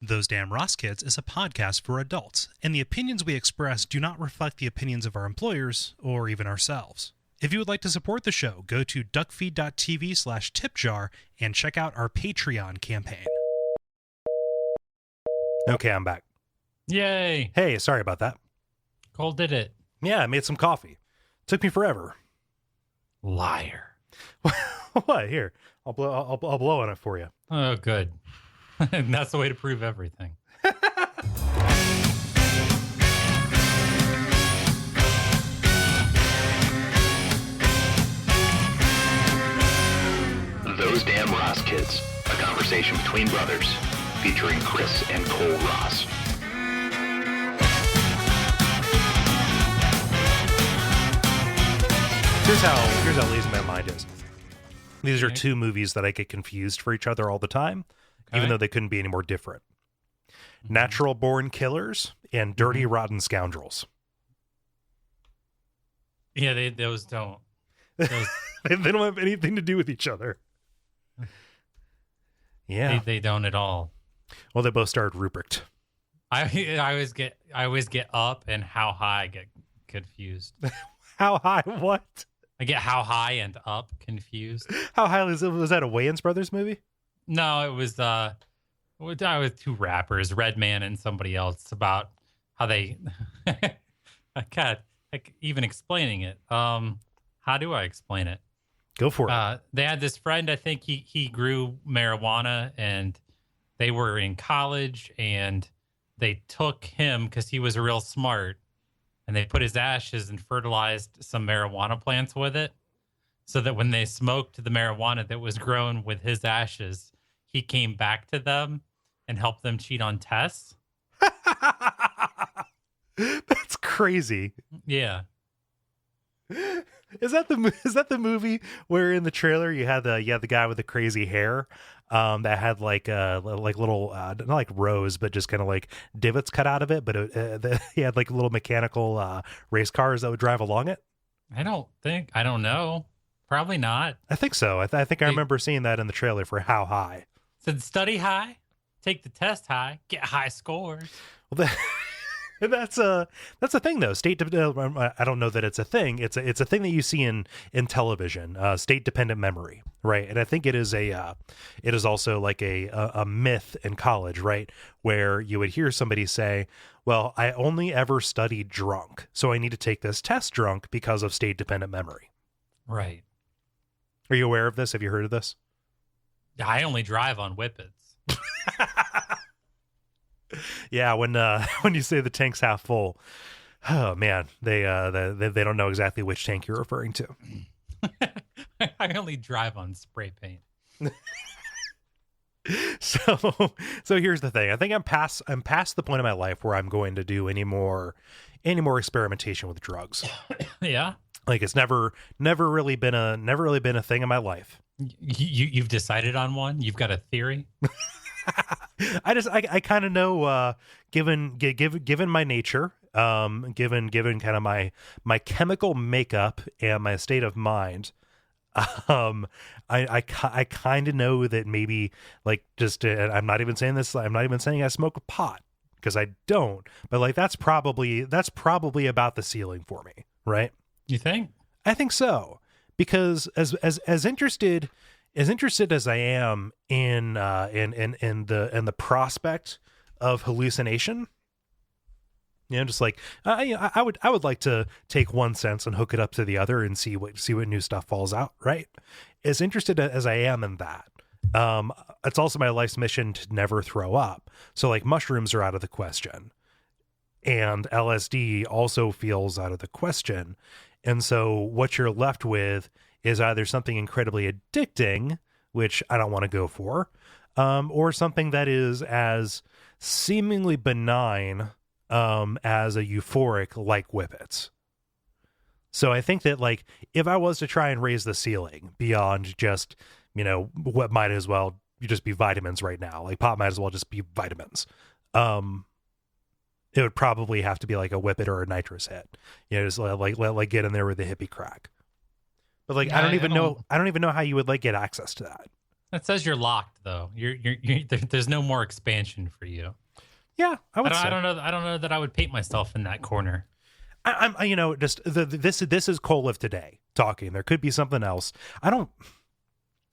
Those Damn Ross Kids is a podcast for adults, and the opinions we express do not reflect the opinions of our employers or even ourselves. If you would like to support the show, go to Duckfeed.tv/tipjar and check out our Patreon campaign. Okay, I'm back. Yay! Hey, sorry about that. Cole did it. Yeah, I made some coffee. Took me forever. Liar. What? Here, I'll blow on it for you. Oh, good. And that's the way to prove everything. Those Damn Ross Kids, a conversation between brothers, featuring Kris and Kole Ross. Here's how lazy my mind is. These are two movies that I get confused for each other all the time, even though they couldn't be any more different. Natural Born Killers and Dirty Rotten Scoundrels. Yeah, those don't. They don't have anything to do with each other. Yeah, They don't at all. Well, they both starred Rupert. I always get up and how high I get confused. How high? What? I get how high and up confused. How high was that a Wayans Brothers movie? No, it was with two rappers, Redman and somebody else, about how they even explaining it. How do I explain it? Go for it. They had this friend, I think he grew marijuana, and they were in college, and they took him because he was real smart, and they put his ashes and fertilized some marijuana plants with it, so that when they smoked the marijuana that was grown with his ashes, he came back to them and helped them cheat on tests. That's crazy. Yeah. Is that the movie where in the trailer you had the guy with the crazy hair that had like little not like rows but just kind of like divots cut out of it, but he had like little mechanical race cars that would drive along it? I don't know. Probably not. I think so. I think I remember seeing that in the trailer for How High. Said study high, take the test high, get high scores. Well, that's a thing though. I don't know that it's a thing. It's a thing that you see in television. State dependent memory, right? And I think it is also like a myth in college, right? Where you would hear somebody say, "Well, I only ever studied drunk, so I need to take this test drunk because of state dependent memory." Right. Are you aware of this? Have you heard of this? I only drive on whippets. Yeah, when you say the tank's half full, oh man, they don't know exactly which tank you're referring to. I only drive on spray paint. So here's the thing. I think I'm past the point of my life where I'm going to do any more experimentation with drugs. Yeah. Like it's never really been a thing in my life. You've decided on one? You've got a theory? I kind of know, given my nature, given kind of my chemical makeup and my state of mind, I kind of know that maybe like just I'm not even saying this. I'm not even saying I smoke a pot because I don't. But like that's probably about the ceiling for me, right? You think? I think so, because as interested as I am in the prospect of hallucination, just like I would like to take one sense and hook it up to the other and see what new stuff falls out. Right, as interested as I am in that, it's also my life's mission to never throw up. So like mushrooms are out of the question, and LSD also feels out of the question. And so what you're left with is either something incredibly addicting, which I don't want to go for, or something that is as seemingly benign as a euphoric like whippets. So I think that like if I was to try and raise the ceiling beyond just, what might as well just be vitamins right now, like pot might as well just be vitamins. It would probably have to be like a whippet or a nitrous hit, just like get in there with the hippie crack. But like, yeah, I don't even know how you would like get access to that. That says you're locked, though. There's no more expansion for you. Yeah, I would say. I don't know that I would paint myself in that corner. I'm just this is Kole of today talking. There could be something else. I don't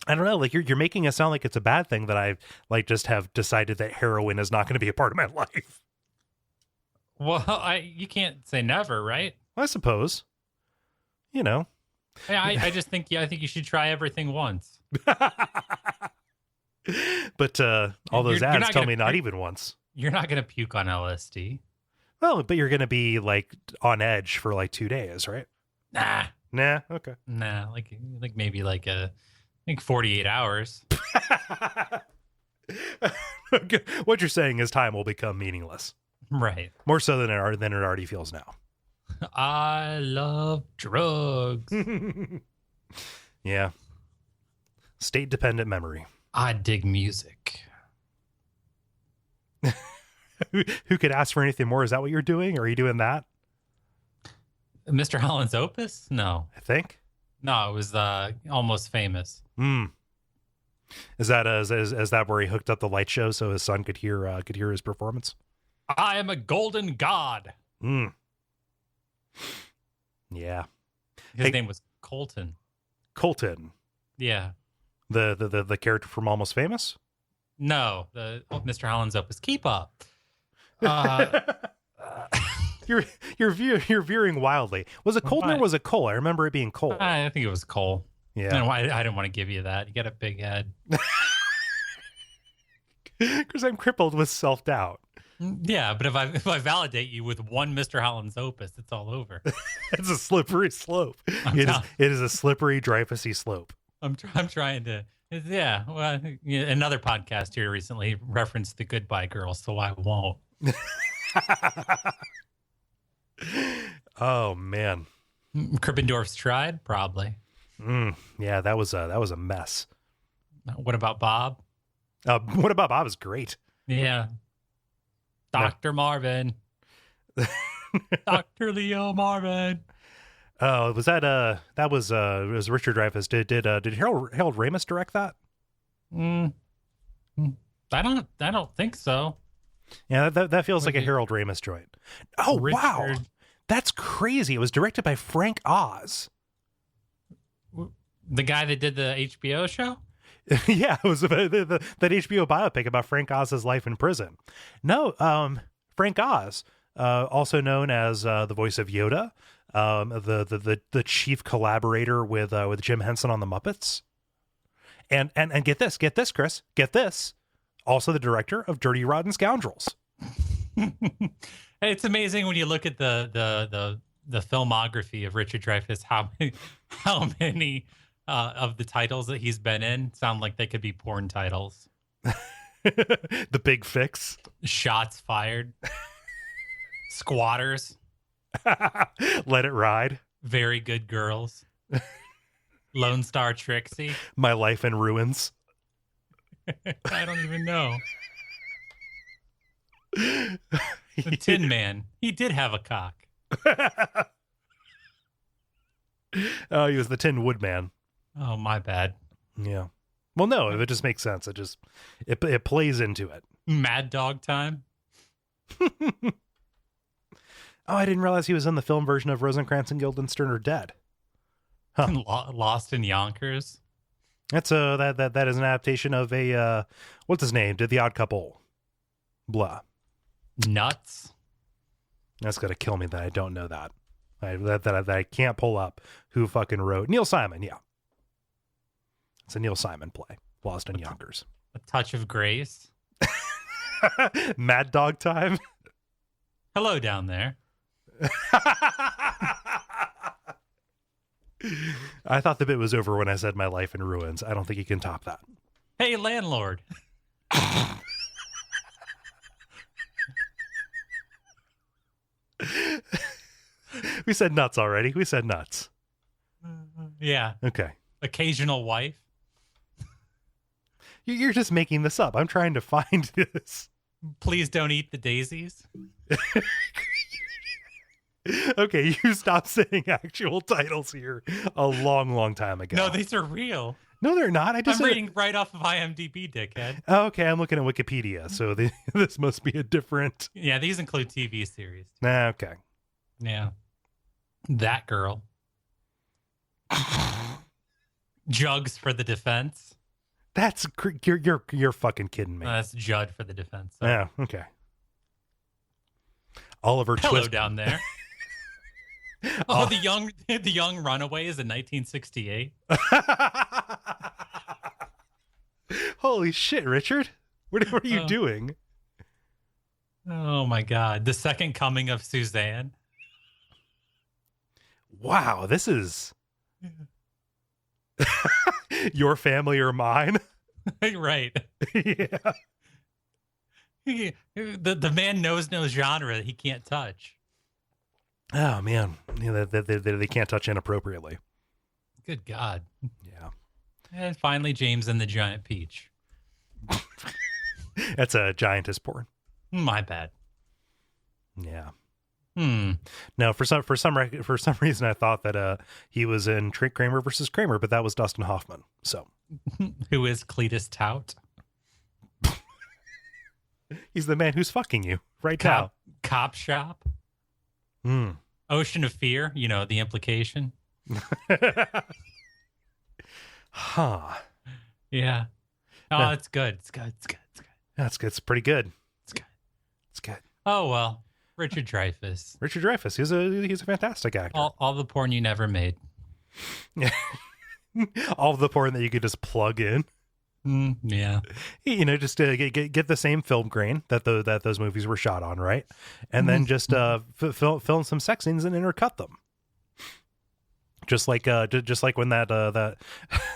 know. Like you're making it sound like it's a bad thing that I like just have decided that heroin is not going to be a part of my life. Well, you can't say never, right? I suppose. Yeah, I just think I think you should try everything once. But all those ads tell me not puke. even once. You're not going to puke on LSD. Well, but you're going to be like on edge for like 2 days, right? Nah, Okay. like maybe like 48 hours. What you're saying is time will become meaningless, Right? more so than it already feels now. I love drugs. Yeah. State dependent memory. I dig music. Who could ask for anything more? Is that what you're doing? Or are you doing that? Mr. Holland's Opus? No. I think. No, it was Almost Famous. Is that where he hooked up the light show so his son could hear his performance? I am a golden god. Yeah. His name was Colton. Colton. Yeah. The character from Almost Famous? No, Mr. Holland's Opus. Keep up. You're veering wildly. Was it Colton or was it Kole? I remember it being Kole. I think it was Kole. Yeah. I didn't want to give you that. You got a big head. Because I'm crippled with self-doubt. Yeah, but if I validate you with one Mr. Holland's Opus, it's all over. It's a slippery slope. It is a slippery, dreyfusy slope. I'm trying to. Yeah, well, another podcast here recently referenced the Goodbye Girl, so I won't. Oh man, Krippendorf's Tried, probably. Yeah, that was a mess. What about Bob? What about Bob is great. Yeah, Dr. Marvin, Dr. Leo Marvin. Oh, was that it was Richard Dreyfuss. Did Harold Ramis direct that? I don't think so. Yeah, that feels like a Harold Ramis joint. Oh, wow. That's crazy. It was directed by Frank Oz. The guy that did the HBO show? Yeah, it was that HBO biopic about Frank Oz's life in prison. No, Frank Oz, also known as the voice of Yoda, the chief collaborator with Jim Henson on the Muppets, and get this, Chris, get this, also the director of Dirty Rotten Scoundrels. It's amazing when you look at the filmography of Richard Dreyfuss, how many of the titles that he's been in sound like they could be porn titles. The Big Fix, Shots Fired, Squatters, Let It Ride, Very Good Girls, Lone Star Trixie, My Life in Ruins. I don't even know. The Tin Man. He did have a cock. Oh, he was the Tin Woodman. Oh, my bad. Yeah. Well, no, it just makes sense. It plays into it. Mad Dog Time. Oh, I didn't realize he was in the film version of Rosencrantz and Guildenstern Are Dead. Huh. Lost in Yonkers. That's that is an adaptation of a what's his name? Did The Odd Couple. Blah. Nuts. That's gonna kill me that I don't know that. That I can't pull up who fucking wrote Neil Simon. Yeah, it's a Neil Simon play. Lost in Yonkers. A Touch of Grace. Mad Dog Time. Hello down there. I thought the bit was over when I said My Life in Ruins. I don't think you can top that. Hey, landlord. We said nuts already. We said nuts. Yeah. Okay. Occasional wife. You're just making this up. I'm trying to find this. Please don't eat the daisies. Okay, you stopped saying actual titles here a long, long time ago. No, these are real. No, they're not. I'm reading right off of IMDb, dickhead. Oh, okay, I'm looking at Wikipedia, so this must be a different. Yeah, these include TV series. Okay. Yeah. That girl. Jugs for the defense. That's you're fucking kidding me. That's Judd for the defense. So. Yeah. Okay. Oliver Hello Twist down there. Oh, the young runaways in 1968. Holy shit, Richard! What are you doing? Oh my God! The second coming of Suzanne. Wow, this is Your Family or Mine. Right. Yeah. The man knows no genre he can't touch. Oh man, they can't touch inappropriately. Good God. Yeah. And finally, James and the Giant Peach. That's a giantess porn. My bad. Yeah. No, for some reason I thought that he was in Kramer versus Kramer, but that was Dustin Hoffman. So, who is Cletus Tout? He's the man who's fucking you right now. Cop Shop. Ocean of Fear. You know the implication. Huh. Yeah. Oh, no. It's good. It's good. It's good. It's good. That's good. It's pretty good. It's good. It's good. Oh well. Richard Dreyfuss. Richard Dreyfuss. He's a fantastic actor. All the porn you never made. All the porn that you could just plug in. Yeah. You know, just to get the same film grain that those movies were shot on, right? And then just film some sex scenes and intercut them. Just like when that that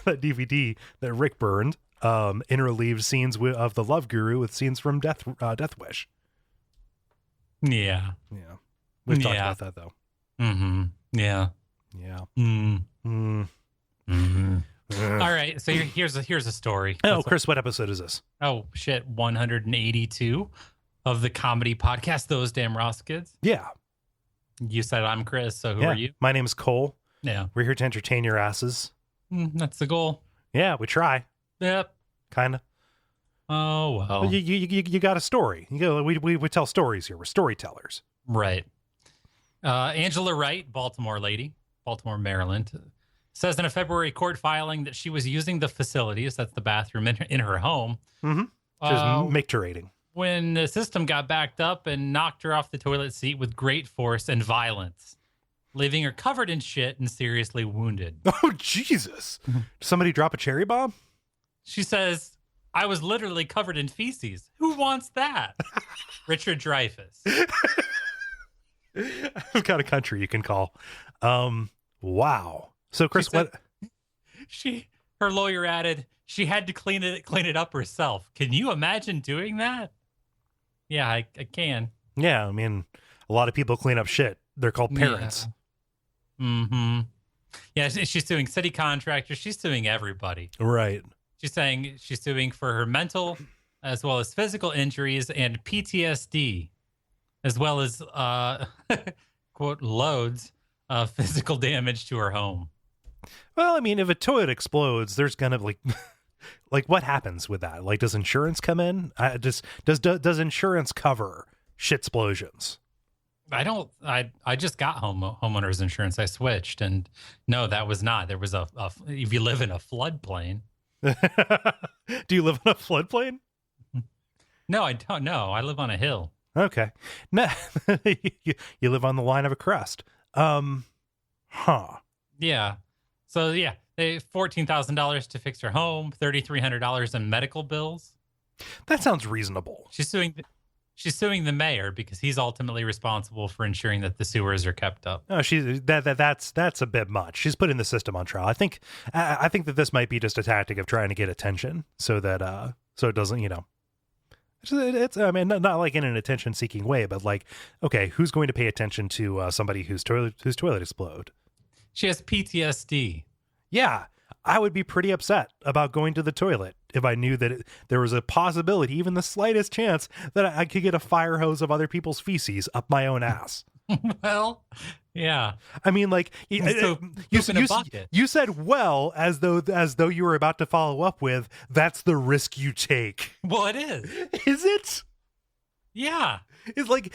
DVD that Rick burned interleaved scenes of the Love Guru with scenes from Death Wish. Yeah. Yeah. We've talked about that though. Mm-hmm. Yeah. Yeah. All right. So here's a story. Oh, Chris, what episode is this? Oh shit, 182 of the comedy podcast Those Damn Ross Kids. Yeah. You said I'm Chris, so who are you? My name is Kole. Yeah. We're here to entertain your asses. That's the goal. Yeah, we try. Yep. Kind of. Oh well. You got a story. We tell stories here. We're storytellers. Right. Angela Wright, Baltimore lady, Baltimore, Maryland, says in a February court filing that she was using the facilities, that's the bathroom in her home. Mm-hmm. She was micturating. When the system got backed up and knocked her off the toilet seat with great force and violence, leaving her covered in shit and seriously wounded. Oh, Jesus. Did somebody drop a cherry bomb? She says, I was literally covered in feces. Who wants that? Richard Dreyfuss. I've got a country you can call. Wow. So, Chris, her lawyer added, she had to clean it up herself. Can you imagine doing that? Yeah, I can. Yeah, I mean, a lot of people clean up shit. They're called parents. Yeah. Mm-hmm. Yeah, she's suing city contractors. She's suing everybody. Right. She's saying she's suing for her mental as well as physical injuries and PTSD, as well as, quote, loads of physical damage to her home. Well, I mean, if a toilet explodes, there's gonna like what happens with that? Like, does insurance come in? Does insurance cover shit explosions? I don't. I just got homeowners insurance. I switched, and no, that was not. There was if you live in a floodplain. Do you live in a floodplain? No, I don't know. I live on a hill. Okay. No, you live on the line of a crest. Huh. Yeah. So yeah, they $14,000 to fix her home, $3,300 in medical bills. That sounds reasonable. She's suing the mayor because he's ultimately responsible for ensuring that the sewers are kept up. No, that's a bit much. She's putting the system on trial. I think that this might be just a tactic of trying to get attention, so that so it doesn't, it's I mean, not like in an attention seeking way, but like, okay, who's going to pay attention to somebody whose toilet explode? She has PTSD. Yeah, I would be pretty upset about going to the toilet if I knew that there was a possibility, even the slightest chance, that I could get a fire hose of other people's feces up my own ass. Well, Yeah. I mean, like So poop in a bucket. you said well as though you were about to follow up with that's the risk you take. Well, it is. Is it? Yeah. It's like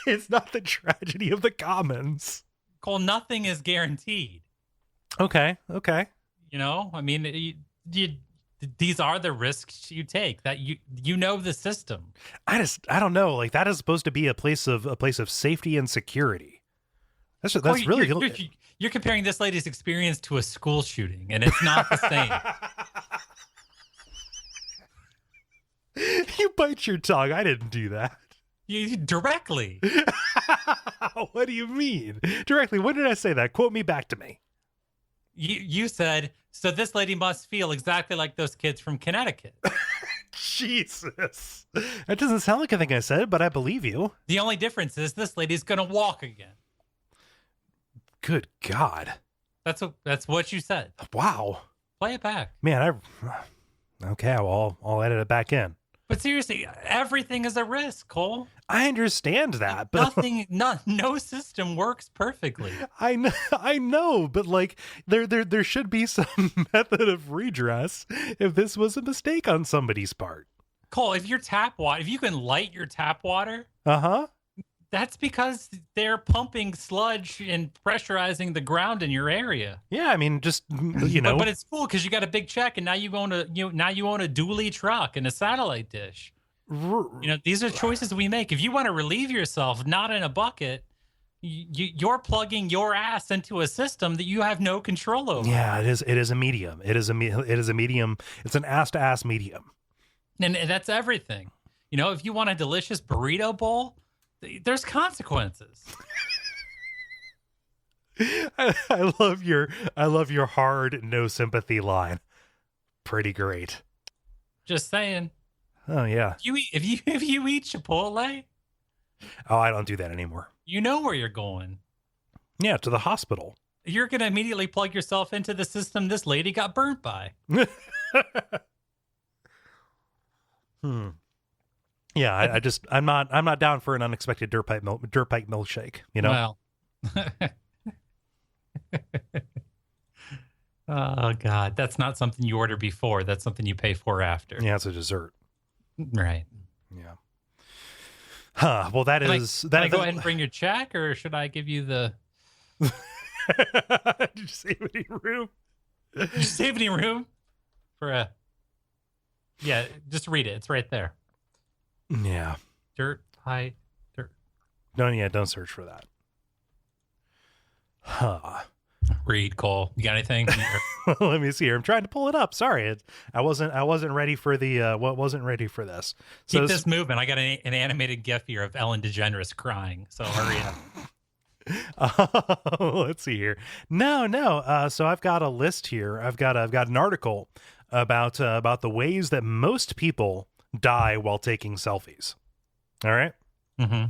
it's not the tragedy of the commons. Cole, nothing is guaranteed. Okay. You know, I mean, these are the risks you take. That you know the system. I don't know. Like that is supposed to be a place of safety and security. That's really you're comparing this lady's experience to a school shooting, and it's not the same. You bite your tongue. I didn't do that. You directly. What do you mean? Directly. When did I say that? Quote me back to me. You said, so this lady must feel exactly like those kids from Connecticut. Jesus. That doesn't sound like a thing I said, but I believe you. The only difference is this lady's going to walk again. Good God. That's what you said. Wow. Play it back. Man, okay, well, I'll edit it back in. But seriously, everything is a risk, Cole. I understand that, but no system works perfectly. I know, but like there should be some method of redress if this was a mistake on somebody's part. Cole, if you can light your tap water, that's because they're pumping sludge and pressurizing the ground in your area. Yeah, I mean, just but it's cool because you got a big check, and now you own a dually truck and a satellite dish. These are choices we make. If you want to relieve yourself, not in a bucket, you're plugging your ass into a system that you have no control over. Yeah, it is. It is a medium. It is a medium. It's an ass to ass medium, and that's everything. If you want a delicious burrito bowl, there's consequences. I love your hard no sympathy line. Pretty great. Just saying. Oh yeah. If you eat Chipotle, oh, I don't do that anymore. You know where you're going. Yeah, to the hospital. You're gonna immediately plug yourself into the system this lady got burnt by. Yeah, I'm not down for an unexpected dirt pipe milkshake. Well. Oh God, that's not something you order before. That's something you pay for after. Yeah, it's a dessert. Right. Yeah. Huh. Well, that is. Can I go ahead and bring your check, or should I give you the? Did you save any room? Did you save any room for a? Yeah, just read it. It's right there. Yeah. Dirt. Don't search for that. Huh. Read, Cole. You got anything? Let me see here. I'm trying to pull it up. Sorry, I wasn't ready for the. Wasn't ready for this. Keep this moving. I got an animated GIF here of Ellen DeGeneres crying. So hurry up. Let's see here. No. So I've got a list here. I've got an article about the ways that most people die while taking selfies. All right. Mm-hmm.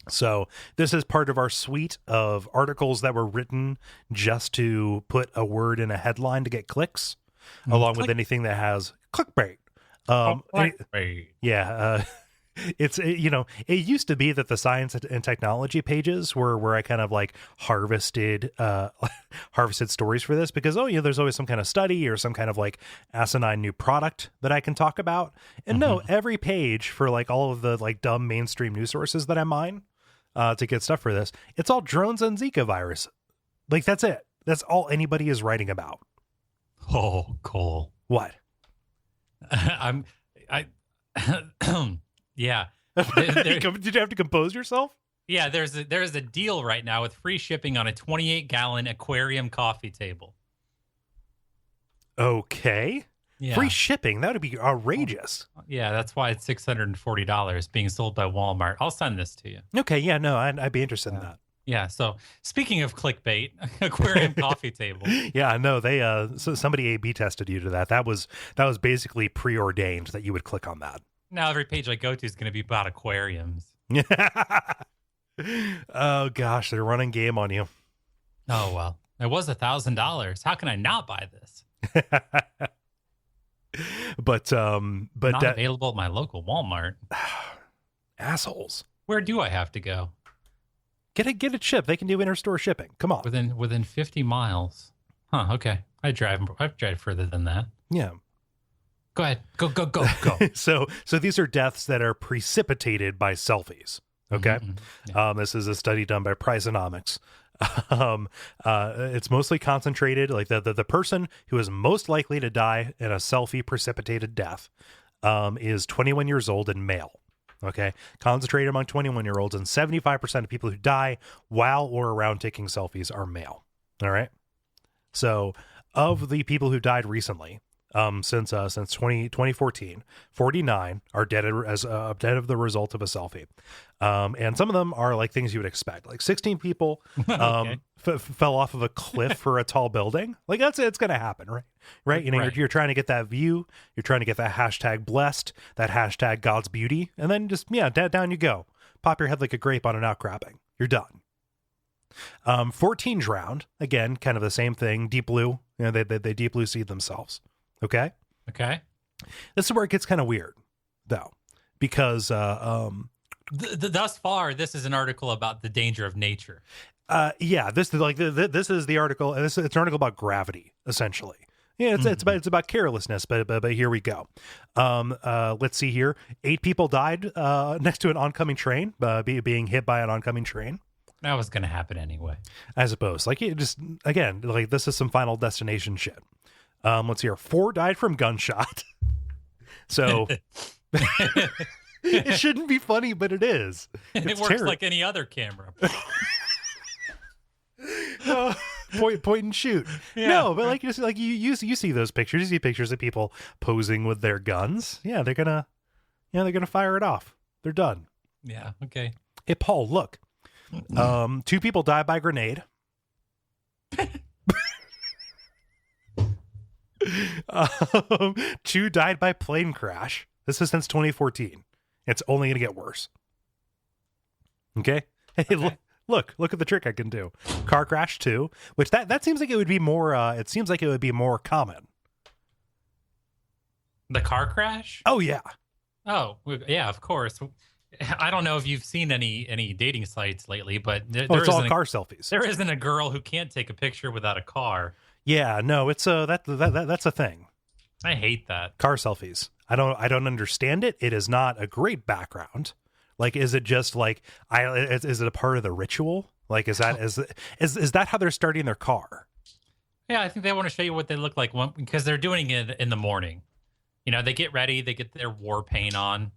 So this is part of our suite of articles that were written just to put a word in a headline to get clicks, along with anything that has clickbait. Clickbait. It's it used to be that the science and technology pages were where I kind of like harvested stories for this because there's always some kind of study or some kind of like asinine new product that I can talk about. And no, every page for like all of the like dumb mainstream news sources that I mine to get stuff for this, it's all drones and Zika virus. Like that's it. That's all anybody is writing about. Oh, Cole. What? Yeah. Did you have to compose yourself? Yeah, there's a deal right now with free shipping on a 28-gallon aquarium coffee table. Okay. Yeah. Free shipping. That would be outrageous. Yeah, that's why it's $640 being sold by Walmart. I'll send this to you. Okay, yeah, no, I'd be interested in that. Yeah, so speaking of clickbait, aquarium coffee table. Yeah, no, they so somebody A/B tested you to that. That was basically preordained that you would click on that. Now every page I go to is going to be about aquariums. Oh gosh, they're running game on you. Oh well, it was $1,000. How can I not buy this? but not available at my local Walmart. Assholes. Where do I have to go? Get it shipped. They can do inter-store shipping. Come on. Within 50 miles. Huh, okay. I've drive further than that. Yeah. Go ahead. Go. So these are deaths that are precipitated by selfies. Okay. Yeah. This is a study done by Priceonomics. It's mostly concentrated, like the person who is most likely to die in a selfie precipitated death is 21 years old and male. Okay. Concentrated among 21-year-olds, and 75% of people who die while or around taking selfies are male. All right. So of the people who died recently, since 2014, 49 are dead dead of the result of a selfie. And some of them are like things you would expect. Like 16 people Okay. fell off of a cliff for a tall building. Like it's going to happen, right? Right. You know, Right. You're trying to get that view. You're trying to get that hashtag blessed, that hashtag God's beauty. And then just, down you go. Pop your head like a grape on an outcropping. You're done. 14 drowned. Again, kind of the same thing. Deep blue. You know, they deep blue seed themselves. Okay. This is where it gets kind of weird, though, because Thus far, this is an article about the danger of nature. this is the article. It's an article about gravity, essentially. Yeah, it's about carelessness, but here we go. Let's see here. 8 people died next to an oncoming train, being hit by an oncoming train. That was going to happen anyway. I suppose. Like, it just, again, like, this is some Final Destination shit. Let's see here. 4 died from gunshot. So it shouldn't be funny, but it is. It works like any other camera. Point and shoot. Yeah. No, but like you see those pictures. You see pictures of people posing with their guns. Yeah, they're gonna fire it off. They're done. Yeah. Okay. Hey, Paul, look. 2 people died by grenade. 2 died by plane crash. This is since 2014. It's only going to get worse. Okay. Hey, Okay. look at the trick I can do. Car crash 2, which that seems like it would be more. It seems like it would be more common. The car crash? Oh yeah. Oh, yeah, of course. I don't know if you've seen any dating sites lately, but It's all car selfies. there isn't a girl who can't take a picture without a car. Yeah, no, it's that's a thing. I hate that. Car selfies. I don't understand it. It is not a great background. Like, is it just like is it a part of the ritual? Like, is that how they're starting their car? Yeah, I think they want to show you what they look like because they're doing it in the morning. You know, they get ready, they get their war paint on.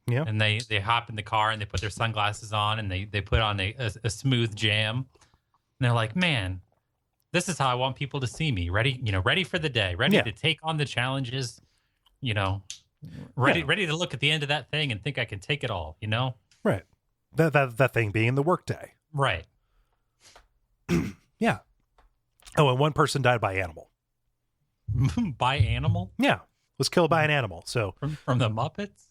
Yeah. And they hop in the car and they put their sunglasses on and they put on a smooth jam. And they're like, man, this is how I want people to see me. Ready for the day, ready to take on the challenges, ready to look at the end of that thing and think I can take it all, Right. That thing being the workday. Right. Yeah. Oh, and 1 person died by animal. By animal? Yeah. Was killed by an animal. So From the Muppets?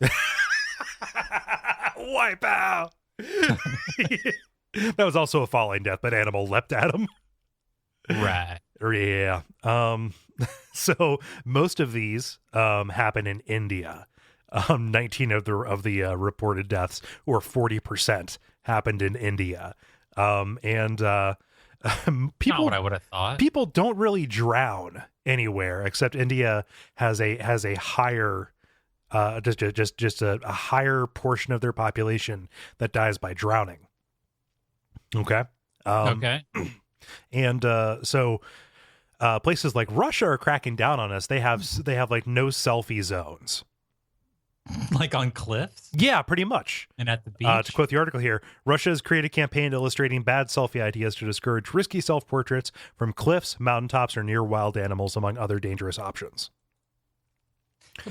wipe out. That was also a falling death, but animal leapt at him. Right. Yeah. So most of these happen in India. 19 of the reported deaths, or 40%, happened in India. People, Not what I would have thought. people don't really drown anywhere except India has a higher just a higher portion of their population that dies by drowning. Okay. Okay. And so places like Russia are cracking down on us. They have like no selfie zones. Like on cliffs Yeah, pretty much. and at the beach. To quote the article here, Russia has created a campaign illustrating bad selfie ideas to discourage risky self-portraits from cliffs, mountaintops, or near wild animals, among other dangerous options.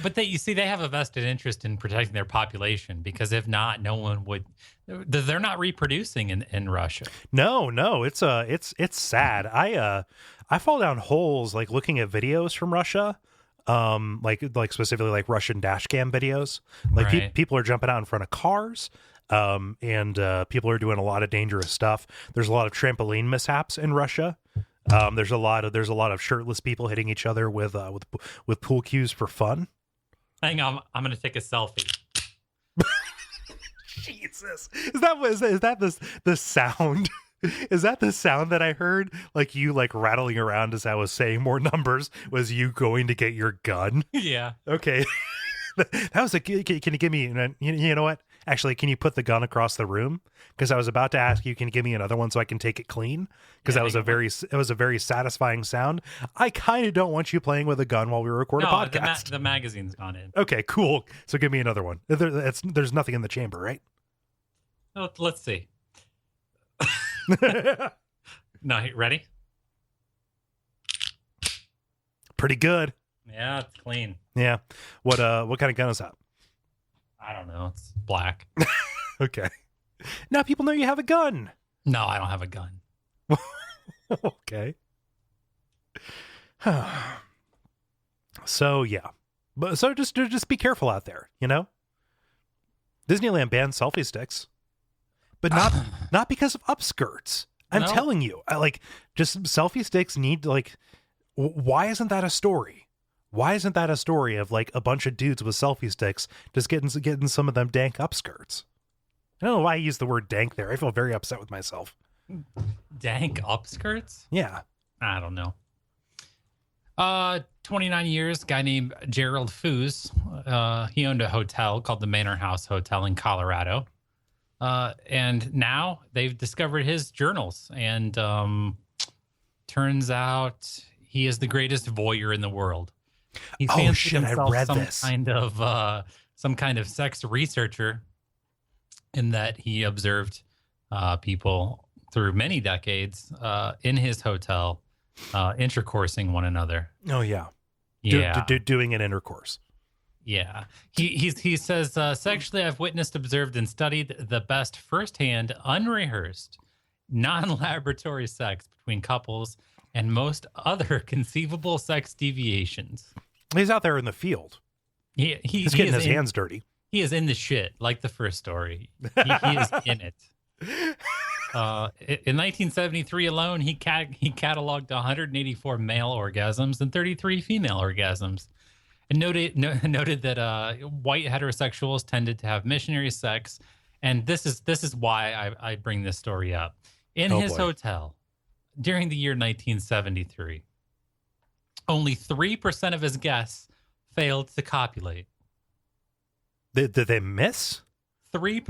But they have a vested interest in protecting their population because if not, no one would. They're not reproducing in Russia. No, it's sad. I fall down holes like looking at videos from Russia, like specifically like Russian dash cam videos. Like Right. people are jumping out in front of cars, and people are doing a lot of dangerous stuff. There's a lot of trampoline mishaps in Russia. There's a lot of shirtless people hitting each other with pool cues for fun. Hang on, I'm going to take a selfie. Jesus. Jesus, is that the sound? Is that the sound that I heard? Like you like rattling around as I was saying more numbers? Was you going to get your gun? Yeah. Okay. That was a. Can you give me? You know what? Actually, can you put the gun across the room? Because I was about to ask you, can you give me another one so I can take it clean? Because that was a very satisfying sound. I kind of don't want you playing with a gun while we record a podcast. The magazine's gone in. Okay, cool. So give me another one. There's nothing in the chamber, right? Let's see. No, ready? Pretty good. Yeah, it's clean. Yeah. What kind of gun is that? I don't know. It's black. Okay. Now people know you have a gun. No, I don't have a gun. Okay. So yeah. But so just be careful out there, you know? Disneyland banned selfie sticks. But not because of upskirts. I'm telling you. Just selfie sticks need why isn't that a story? Why isn't that a story of like a bunch of dudes with selfie sticks just getting some of them dank upskirts? I don't know why I used the word dank there. I feel very upset with myself. Dank upskirts? Yeah. I don't know. 29 years, guy named Gerald Foos. He owned a hotel called the Manor House Hotel in Colorado. And now they've discovered his journals, and turns out he is the greatest voyeur in the world. He fancied himself some kind of sex researcher, in that he observed people through many decades in his hotel intercoursing one another. Oh yeah, doing an intercourse. Yeah. He says, sexually, I've witnessed, observed, and studied the best firsthand, unrehearsed, non-laboratory sex between couples and most other conceivable sex deviations. He's out there in the field. He's getting his hands dirty. He is in the shit, like the first story. He is in it. In 1973 alone, he cataloged 184 male orgasms and 33 female orgasms. And noted that white heterosexuals tended to have missionary sex, and this is why I bring this story up. In his hotel, during the year 1973, only 3% of his guests failed to copulate. Did they miss? Only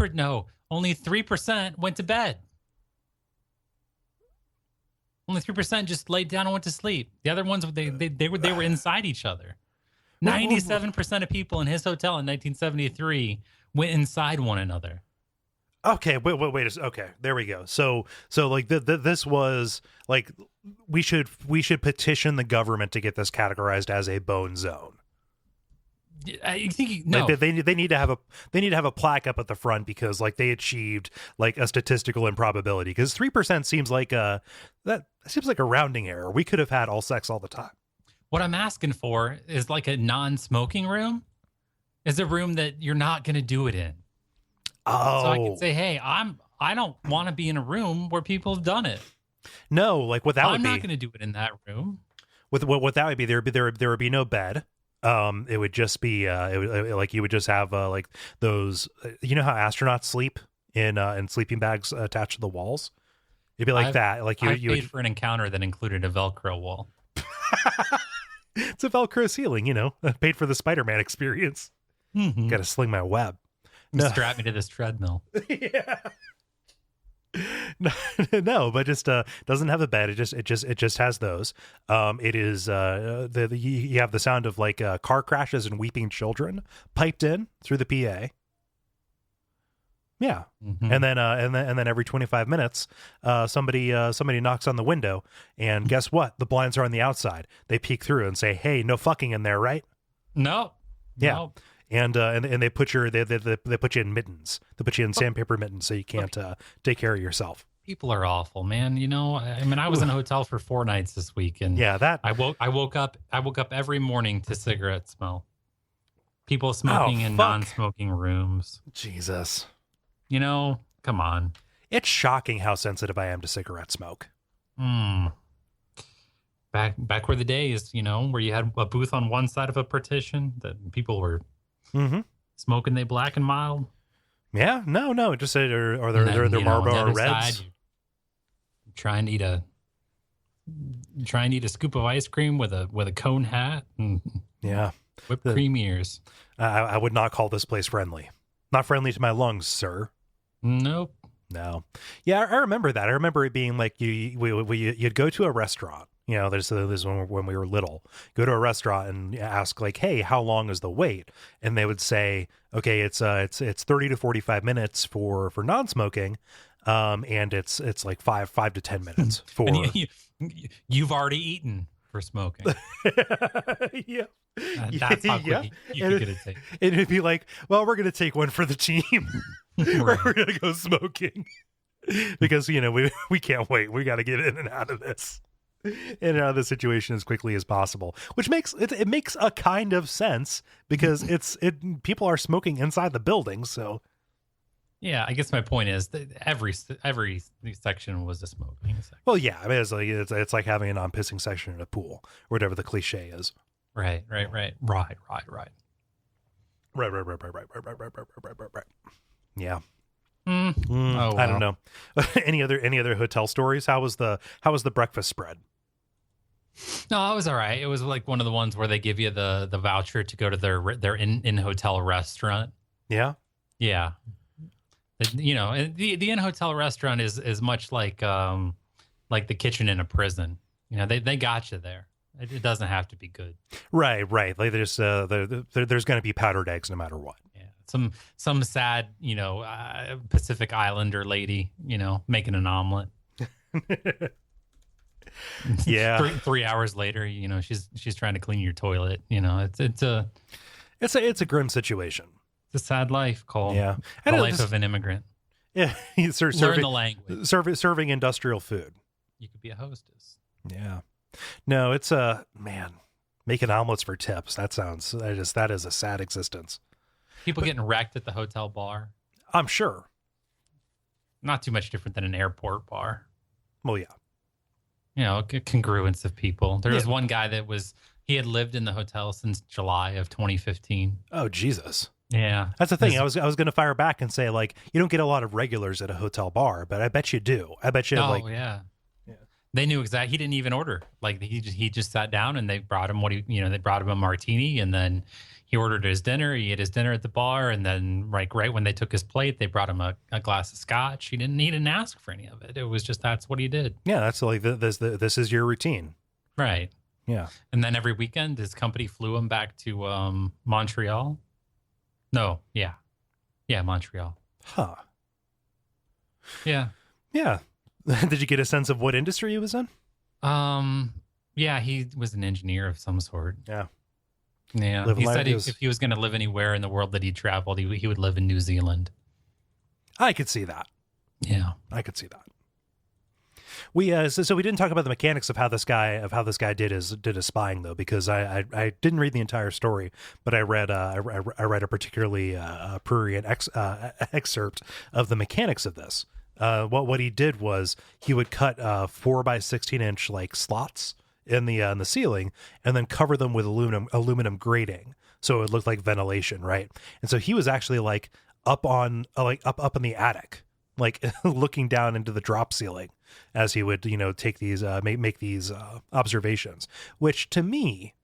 3% went to bed. Only 3% just laid down and went to sleep. The other ones they were inside each other. 97% of people in his hotel in 1973 went inside one another. Okay, wait. Okay, there we go. So like this was like we should petition the government to get this categorized as a bone zone. I think no. Like, they need to have a plaque up at the front because like they achieved like a statistical improbability, because 3% seems like that seems like a rounding error. We could have had all sex all the time. What I'm asking for is like a non-smoking room, is a room that you're not going to do it in. Oh, so I can say, hey, I don't want to be in a room where people have done it. No, like what that would be. I'm not going to do it in that room. What that would be, there would be no bed. It would just be like you would just have like those. You know how astronauts sleep in sleeping bags attached to the walls. It'd be like that. Like you paid for an encounter that included a Velcro wall. It's a Velcro ceiling, you know. I paid for the Spider-Man experience. Mm-hmm. Got to sling my web. No. Strap me to this treadmill. Yeah. No, but just doesn't have a bed. It just has those. It is you have the sound of like car crashes and weeping children piped in through the PA. Yeah, mm-hmm. and then every 25 minutes, somebody knocks on the window, and guess what? The blinds are on the outside. They peek through and say, "Hey, no fucking in there, right?" No. Yeah. No. And they put you in mittens. They put you in sandpaper mittens so you can't take care of yourself. People are awful, man. You know, I mean, I was in a hotel for 4 nights this week, and I woke up every morning to cigarette smell. People smoking in non-smoking rooms. Jesus. You know, come on. It's shocking how sensitive I am to cigarette smoke. Back where the days, you know, where you had a booth on one side of a partition that people were smoking they black and mild. Yeah, no, just or they're Marlboro Reds. Trying to eat a scoop of ice cream with a cone hat and whipped cream ears. I would not call this place friendly. Not friendly to my lungs, sir. Nope. No. Yeah, I remember that. I remember it being like you'd go to a restaurant. There's when we were little. Go to a restaurant and ask like, "Hey, how long is the wait?" And they would say, "Okay, it's 30 to 45 minutes for non-smoking, and it's like 5 to 10 minutes for." And you've already eaten for smoking. Yeah. That's how quick you could get it taken. And it'd be like, well, we're going to take one for the team. Right. We're going to go smoking because, we can't wait. We got to get in and out of this. In and out of the situation as quickly as possible, which makes it makes a kind of sense because people are smoking inside the building. So yeah, I guess my point is that every section was a smoking section. Well, yeah, I mean, it's like having a non-pissing section in a pool, or whatever the cliche is. Right. Yeah. Oh, wow. I don't know. Any other hotel stories? How was the breakfast spread? No, it was all right. It was like one of the ones where they give you the voucher to go to their in hotel restaurant. Yeah. Yeah. The in hotel restaurant is much like the kitchen in a prison. They got you there. It doesn't have to be good. Right. Like there's going to be powdered eggs no matter what. Yeah. Some sad, Pacific Islander lady, making an omelet. Yeah. 3 hours later, she's trying to clean your toilet. It's a grim situation. It's a sad life, Kole. Yeah. The life of an immigrant. Yeah. Learn the language. Serving industrial food. You could be a hostess. Yeah. No, it's man, making omelets for tips. That is a sad existence. People getting wrecked at the hotel bar. I'm sure. Not too much different than an airport bar. Well, yeah. Congruence of people. There was one guy he had lived in the hotel since July of 2015. Oh, Jesus. Yeah. That's the thing. I was going to fire back and say, like, you don't get a lot of regulars at a hotel bar, but I bet you do. I bet you yeah. They knew exactly. He didn't even order. Like he just sat down and they brought him they brought him a martini, and then he ordered his dinner. He ate his dinner at the bar, and then right when they took his plate, they brought him a glass of scotch. He didn't ask for any of it. It was just that's what he did. Yeah, that's like this is your routine. Right. Yeah. And then every weekend, his company flew him back to Montreal. No, yeah, Montreal. Huh. Yeah. Yeah. Did you get a sense of what industry he was in? Yeah, he was an engineer of some sort. Yeah. Yeah. He said if he was going to live anywhere in the world that he traveled, he would live in New Zealand. I could see that. Yeah. I could see that. We so we didn't talk about the mechanics of how this guy did his spying though, because I didn't read the entire story, but I read a particularly prurient excerpt of the mechanics of this. What he did was he would cut 4 by 16 inch like slots in the ceiling and then cover them with aluminum grating, so it looked like ventilation, right? And so he was actually like up in the attic, like looking down into the drop ceiling as he would take these make these observations, which to me,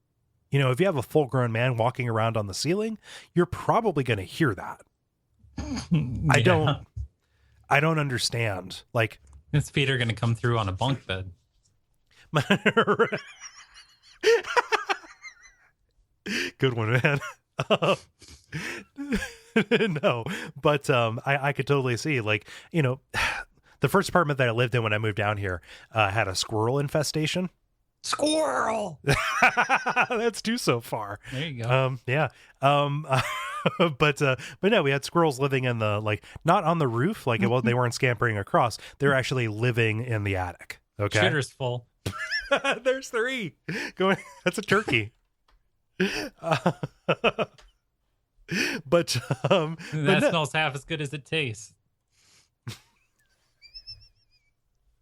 if you have a full grown man walking around on the ceiling, you're probably going to hear that. Yeah. I don't understand. Like, his feet are going to come through on a bunk bed. Good one, man. No, but I could totally see, like, the first apartment that I lived in when I moved down here had a squirrel infestation. Squirrel. That's 2 so far. There you go. Yeah. But no, we had squirrels living in the, like, not on the roof, like they weren't scampering across. They're actually living in the attic. Okay. Shitter's full. There's 3 going. That's a turkey. But smells half as good as it tastes.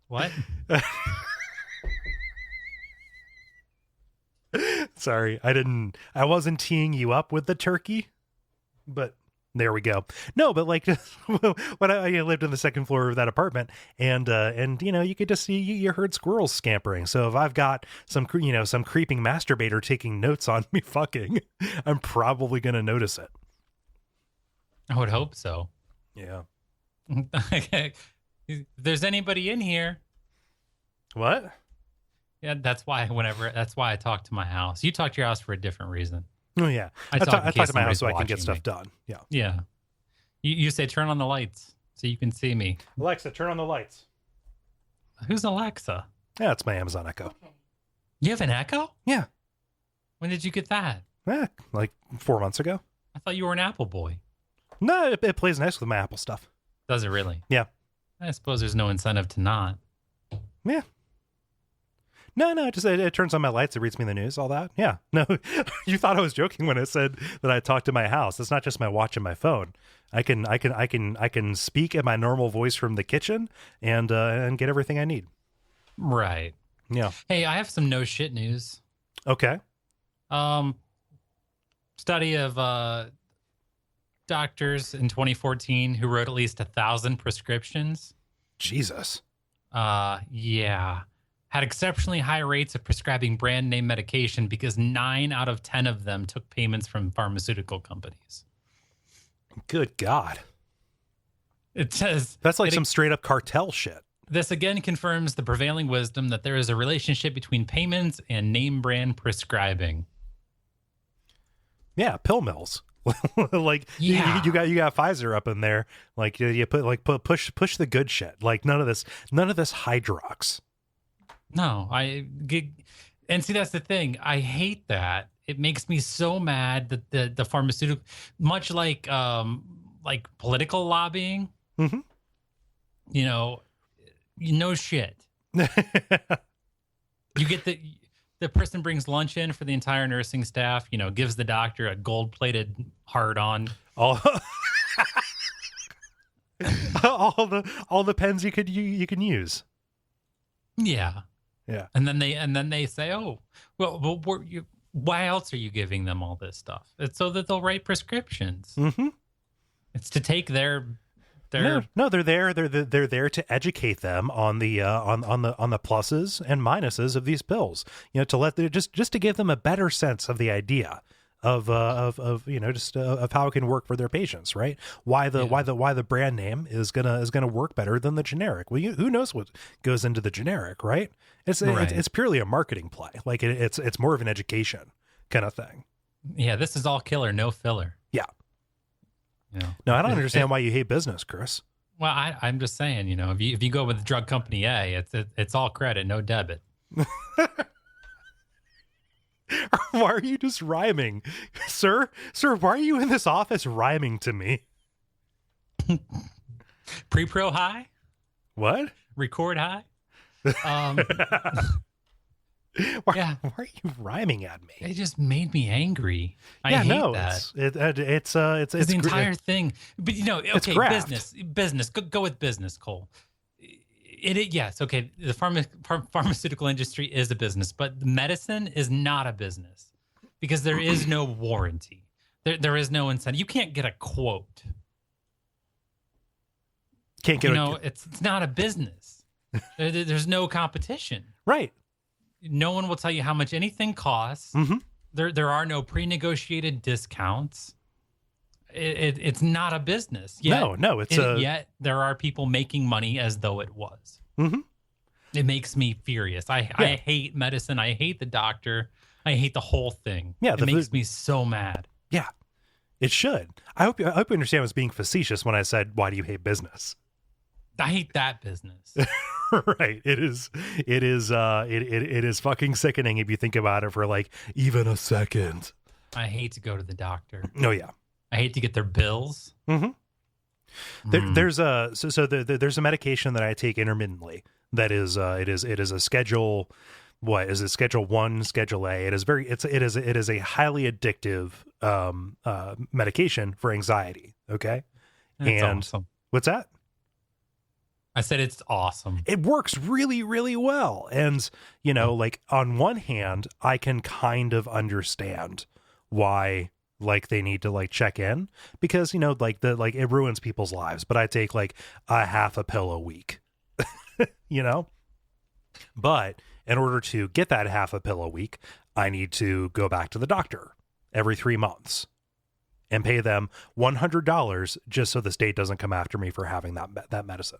What? Sorry, I wasn't teeing you up with the turkey, but There we go. No, but like when I lived on the second floor of that apartment, and you could just see you heard squirrels scampering. So if I've got some creeping masturbator taking notes on me fucking, I'm probably gonna notice it. I would hope so. Yeah. If there's anybody in here. What? Yeah, that's why I talk to my house. You talk to your house for a different reason. Oh yeah, I talk to my house so I can get stuff done. Yeah. Yeah. You say turn on the lights so you can see me. Alexa, turn on the lights. Who's Alexa? Yeah, it's my Amazon Echo. Okay. You have an Echo? Yeah. When did you get that? Like 4 months ago. I thought you were an Apple boy. No, it plays nice with my Apple stuff. Does it really? Yeah. I suppose there's no incentive to not. Yeah. No, it turns on my lights, it reads me the news, all that. Yeah. No, you thought I was joking when I said that I talk to my house. It's not just my watch and my phone. I can speak in my normal voice from the kitchen and get everything I need. Right. Yeah. Hey, I have some no shit news. Okay. Study of doctors in 2014 who wrote at least 1,000 prescriptions. Jesus. Yeah. Had exceptionally high rates of prescribing brand name medication because 9 out of 10 of them took payments from pharmaceutical companies. Good God. It says that's like some straight up cartel shit. This again confirms the prevailing wisdom that there is a relationship between payments and name brand prescribing. Yeah, pill mills. Like yeah. you got Pfizer up in there. Like you push the good shit. Like none of this Hydrox. No, and see, that's the thing. I hate that. It makes me so mad that the pharmaceutical, much like political lobbying, mm-hmm. No shit. You get the person brings lunch in for the entire nursing staff, gives the doctor a gold-plated hard-on. All the pens you can use. Yeah. Yeah. And then they say, "Oh, well why else are you giving them all this stuff?" It's so that they'll write prescriptions. Mm-hmm. It's to take their No, they're there. They're there to educate them on the on the pluses and minuses of these pills. To let just to give them a better sense of the idea of how it can work for their patients, right? Why the brand name is gonna work better than the generic. Well, who knows what goes into the generic, right? It's purely a marketing play. Like it's more of an education kind of thing. Yeah, this is all killer, no filler. Yeah. Yeah. No, I don't understand why you hate business, Chris. Well, I'm just saying, if you go with drug company A, it's all credit, no debit. Why are you just rhyming? Sir, why are you in this office rhyming to me? Pre-pro high? What? Record high? Why are you rhyming at me? It just made me angry. I hate that. It's the entire thing. But okay, business. Go with business, Kole. Yes, okay. The pharmaceutical industry is a business, but medicine is not a business because there is no warranty. There is no incentive. You can't get a quote. Can't get. It's not a business. There's no competition. Right. No one will tell you how much anything costs. Mm-hmm. There are no pre-negotiated discounts. It's not a business. Yet, yet there are people making money as though it was. Mm-hmm. It makes me furious. I hate medicine. I hate the doctor. I hate the whole thing. Yeah, it makes me so mad. Yeah, it should. I hope you understand I was being facetious when I said, "Why do you hate business?" I hate that business. Right. It is fucking sickening if you think about it for like even a second. I hate to go to the doctor. Oh yeah. I hate to get their bills. Mm-hmm. There's a medication that I take intermittently that is it is a schedule. What is it? Schedule 1, Schedule A. It is a highly addictive medication for anxiety. Okay. That's awesome. What's that? I said it's awesome. It works really, really well. And, like on one hand, I can kind of understand why like they need to like check in, because it ruins people's lives. But I take like a half a pill a week, but in order to get that half a pill a week, I need to go back to the doctor every 3 months and pay them $100 just so the state doesn't come after me for having that medicine.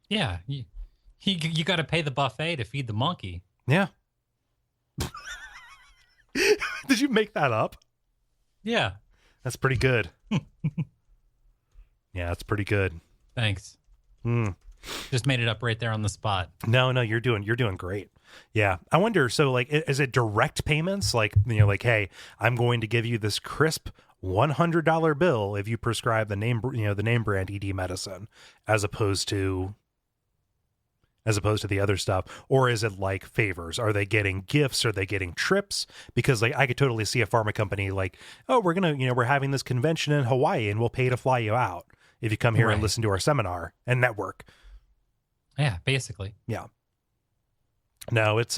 Yeah. You got to pay the buffet to feed the monkey. Yeah. Did you make that up? Yeah. That's pretty good. Yeah, that's pretty good. Thanks. Mm. Just made it up right there on the spot. No, you're doing great. Yeah. I wonder, so like, is it direct payments? Like, like, hey, I'm going to give you this crisp $100 bill if you prescribe the name brand ED medicine, as opposed to the other stuff? Or is it like favors? Are they getting gifts? Are they getting trips? Because like, I could totally see a pharma company like, oh, we're having this convention in Hawaii and we'll pay to fly you out if you come here and listen to our seminar and network. Yeah, basically. Yeah. No, it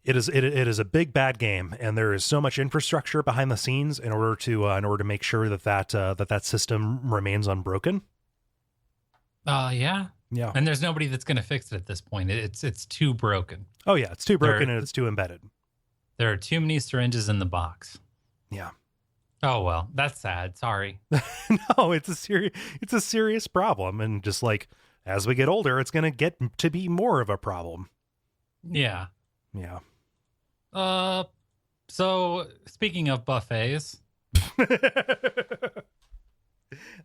is a big bad game, and there is so much infrastructure behind the scenes in order to make sure that system remains unbroken. Yeah. Yeah. And there's nobody that's going to fix it at this point. It's too broken. Oh yeah, it's too broken and it's too embedded. There are too many syringes in the box. Yeah. Oh well, that's sad. Sorry. No, it's a serious problem, and just like as we get older, it's going to get to be more of a problem. Yeah. Yeah. So speaking of buffets.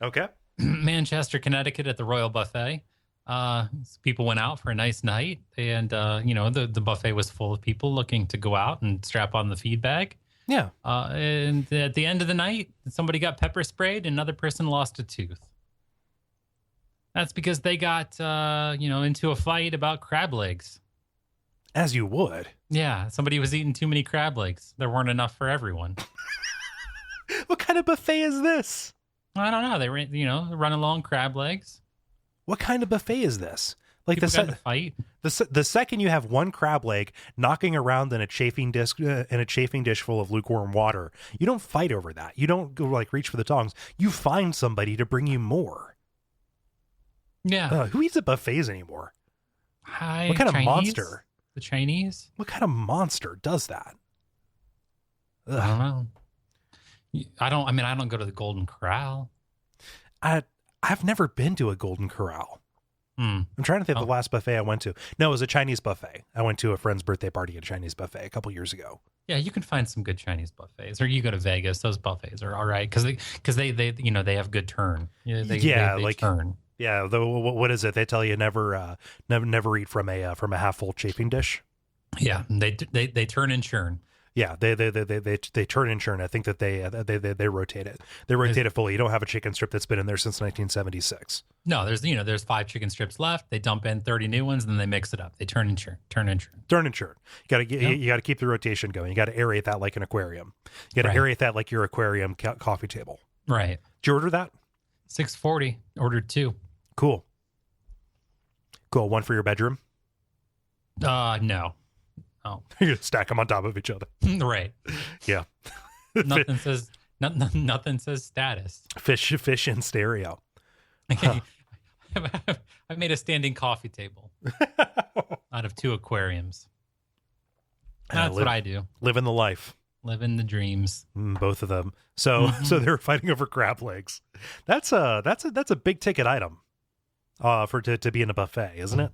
Okay. Manchester, Connecticut at the Royal Buffet. People went out for a nice night, and the buffet was full of people looking to go out and strap on the feed bag. Yeah. And at the end of the night, somebody got pepper sprayed and another person lost a tooth. That's because they got into a fight about crab legs. As you would. Yeah, somebody was eating too many crab legs. There weren't enough for everyone. What kind of buffet is this? I don't know. They run along crab legs. What kind of buffet is this? Like People got in a fight. The second you have one crab leg knocking around in a chafing dish full of lukewarm water, you don't fight over that. You don't go like reach for the tongs. You find somebody to bring you more. Yeah. Who eats at buffets anymore? Hi, what kind Chinese? of monster? The Chinese? What kind of monster does that? Ugh. I don't know. I don't go to the Golden Corral. I've never been to a Golden Corral. I'm trying to think of the last buffet I went to. No, it was a Chinese buffet. I went to a friend's birthday party at a Chinese buffet a couple years ago. Yeah, you can find some good Chinese buffets, or you go to Vegas. Those buffets are all right because they have good turn. They turn. Yeah, what is it? They tell you never eat from a half full chafing dish. Yeah, they turn and churn. Yeah, they turn and churn. I think that they rotate it. They rotate it fully. You don't have a chicken strip that's been in there since 1976. No, there's 5 chicken strips left. They dump in 30 new ones, and then they mix it up. They turn and churn. You got to keep the rotation going. You got to aerate that like an aquarium. You got to aerate that like your aquarium coffee table. Right. Did you order that? $6.40. Ordered 2. Cool. One for your bedroom? No. Oh, you're gonna stack them on top of each other. Right. Yeah. Nothing says status. Fish in stereo. Huh. I've made a standing coffee table out of 2 aquariums. That's what I do. Living the life. Living the dreams. Both of them. So they were fighting over crab legs. That's a big ticket item. To be in a buffet, isn't it?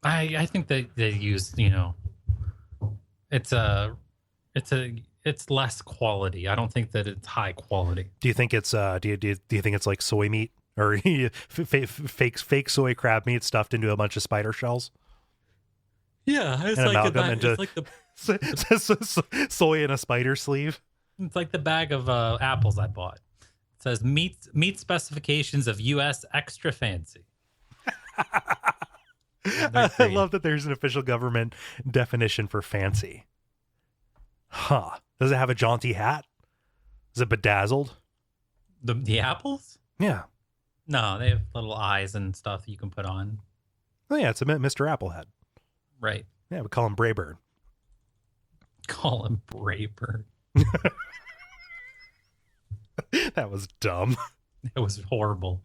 I think they use, it's less quality. I don't think that it's high quality. Do you think it's do you think it's like soy meat or fake soy crab meat stuffed into a bunch of spider shells? Yeah, it's like the soy in a spider sleeve. It's like the bag of apples I bought. It says meat specifications of U.S. extra fancy. I love that there's an official government definition for fancy. Huh. Does it have a jaunty hat? Is it bedazzled? The apples? Yeah. No, they have little eyes and stuff that you can put on. Oh, yeah. It's a Mr. Applehead. Right. Yeah, we call him Braeburn. Call him Braeburn. That was dumb. It was horrible.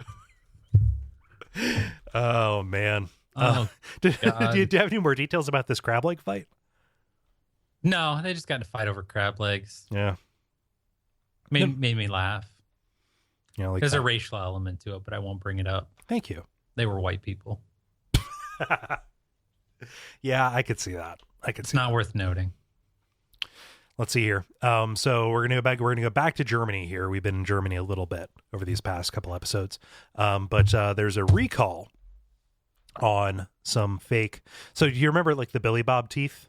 Oh man. Oh, do you have any more details about this crab leg fight? No, they just got in a fight over crab legs. Yeah. Made me laugh. Yeah, like There's that. a racial element to it, but I won't bring it up. Thank you. They were white people. Yeah, I could see that. It's not worth noting. Let's see here. So we're gonna go back. We're gonna go back to Germany here. We've been in Germany a little bit over these past couple episodes, but there's a recall on some fake. So do you remember like the Billy Bob teeth?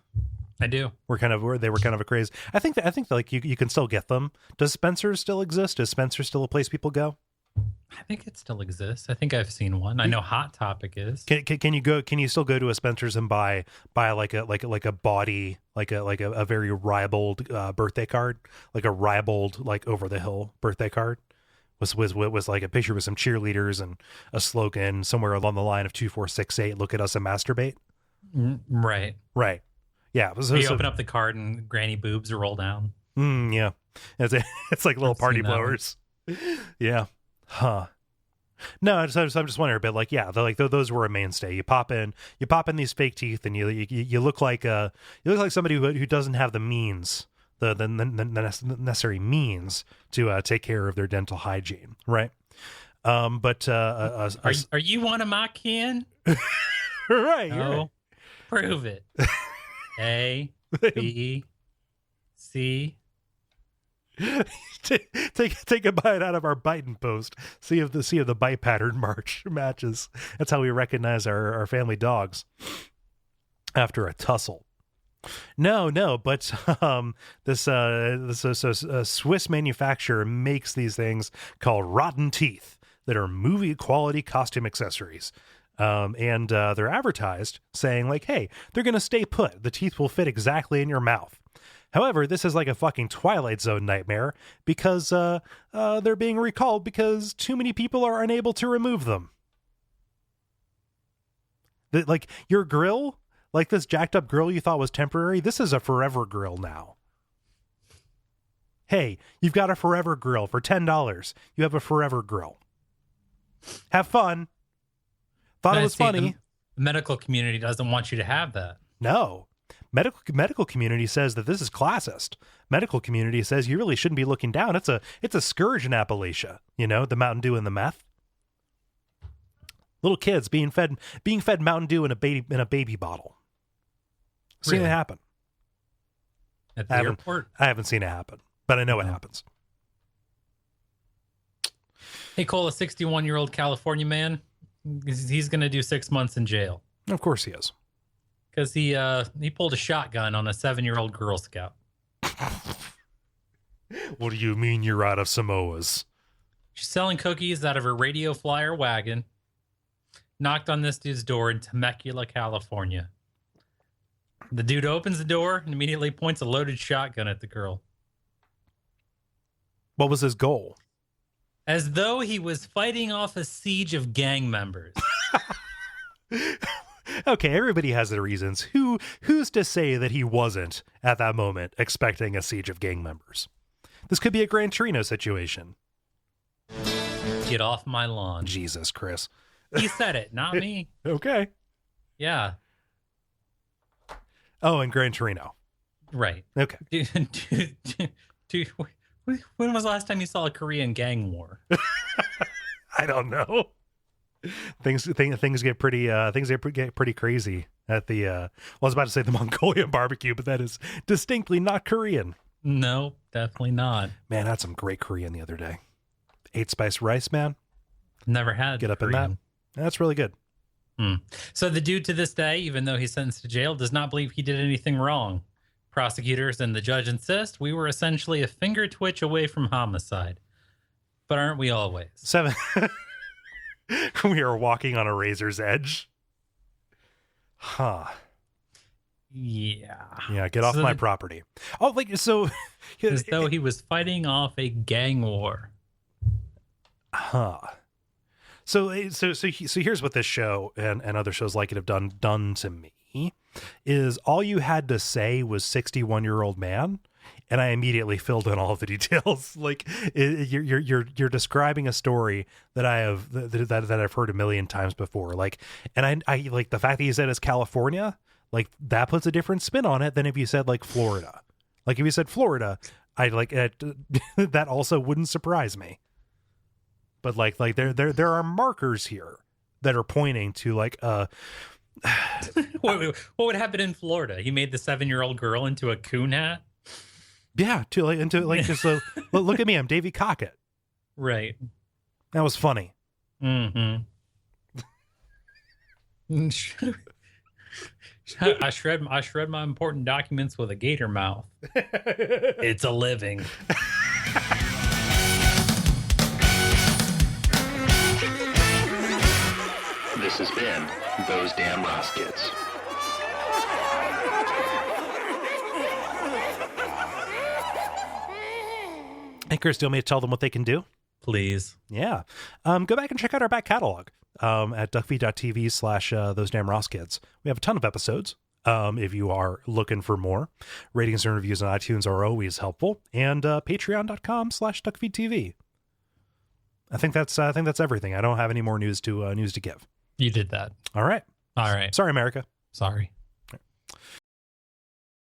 I do. They were kind of a craze. I think like you can still get them. Does Spencer's still exist? Is Spencer still a place people go? I think it still exists. I think I've seen one. I know Hot Topic is. Can you go? Can you still go to a Spencer's and buy like a body like a very ribald birthday card, like a ribald like over the hill birthday card? Was like a picture with some cheerleaders and a slogan somewhere along the line of 2468. Look at us and masturbate. Right. Yeah. You open up the card and granny boobs roll down. Yeah. It's like little I've party seen that blowers. Yeah. Huh. No, I'm just wondering a bit. Like, yeah, those were a mainstay. You pop in these fake teeth, and you look like somebody who doesn't have the means, the necessary means to take care of their dental hygiene, right? But are you one of my kin? Right? No. Right. Prove it. A, B, C. Take a bite out of our biting post. See if the bite pattern matches. That's how we recognize our family dogs after a tussle. No, but this Swiss manufacturer makes these things called rotten teeth that are movie quality costume accessories. And they're advertised saying like, hey, they're going to stay put. The teeth will fit exactly in your mouth. However, this is like a fucking Twilight Zone nightmare because they're being recalled because too many people are unable to remove them. Like your grill, like this jacked up grill you thought was temporary, this is a forever grill now. Hey, you've got a forever grill for $10. You have a forever grill. Have fun. Thought it was funny. The medical community doesn't want you to have that. No. Medical community says that this is classist. Medical community says you really shouldn't be looking down. It's a scourge in Appalachia. You know, the Mountain Dew and the meth. Little kids being fed Mountain Dew in a baby bottle. Seen it happen. At the airport? I haven't seen it happen, but I know it happens. Hey, Kole, a 61-year-old California man, he's going to do 6 months in jail. Of course he is. Because he pulled a shotgun on a 7-year-old Girl Scout. What do you mean you're out of Samoas? She's selling cookies out of her radio flyer wagon. Knocked on this dude's door in Temecula, California. The dude opens the door and immediately points a loaded shotgun at the girl. What was his goal? As though he was fighting off a siege of gang members. Okay, everybody has their reasons. Who's to say that he wasn't, at that moment, expecting a siege of gang members? This could be a Gran Torino situation. Get off my lawn. Jesus, Chris. He said it, not me. Okay. Yeah. Oh, and Gran Torino. Right. Okay. Dude, when was the last time you saw a Korean gang war? I don't know. Things get pretty crazy at the I was about to say the Mongolian barbecue, but that is distinctly not Korean. No, definitely not. Man, I had some great Korean the other day. 8-spice rice, man. Never had. Get up Korean. in that. That's really good. So the dude to this day, even though he's sentenced to jail, does not believe he did anything wrong. Prosecutors and the judge insist we were essentially a finger twitch away from homicide. But aren't we always? 7. We are walking on a razor's edge. Huh. Yeah. Yeah, get off my property. Oh, like, so. As though he was fighting off a gang war. Huh. So here's what this show and other shows like it have done to me is all you had to say was 61-year-old man, and I immediately filled in all of the details. Like you're describing a story that I've heard a million times before. Like, and I like the fact that you said it's California, like that puts a different spin on it than if you said like Florida. Like if you said Florida, I like it, that also wouldn't surprise me. But like there are markers here that are pointing to like what would happen in Florida? He made the 7-year-old girl into a coon hat. Yeah, just look at me, I'm Davy Crockett. Right. That was funny. Mm-hmm. I shred my important documents with a gator mouth. It's a living. This has been Those Damn Ross Kids. Hey, Chris, do you want me to tell them what they can do? Please. Yeah. Go back and check out our back catalog at Duckfeed.tv / Those Damn Ross Kids. We have a ton of episodes. If you are looking for more, ratings and reviews on iTunes are always helpful. And Patreon.com / Duckfeed.tv. I think that's everything. I don't have any more news to give. You did that. All right. All right. Sorry, America. Sorry.